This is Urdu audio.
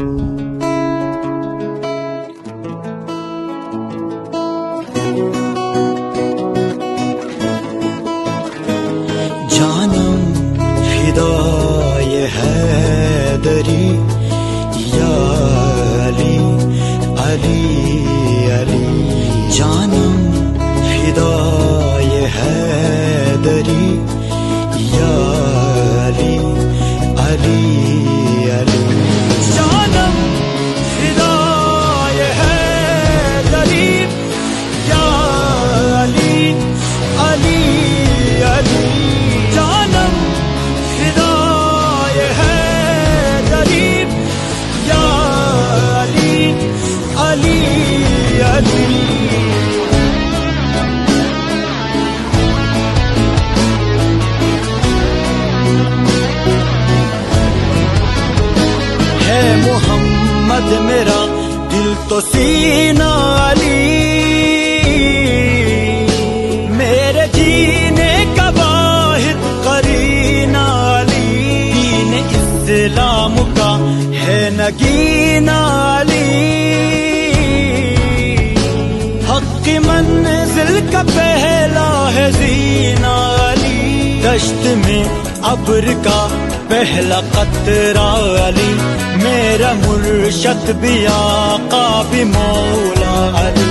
جانم فدای حیدری یا علی علی علی، جانم فدای حیدری یا علی علی علی، جانم فدای حیدری یا علی علی علی، جانم فدای حیدری یا علی علی علی۔ ہے محمد میرا دل تو سینہ علی، میرے جینے کا واحد قرینہ علی، دین اسلام کا ہے نگینہ علی، حق کی منزل کا پہلا ہے زینہ علی، دشت میں ابر کا پہلا قطرہ علی، میرا مرشد بھی آقا بھی مولا علی۔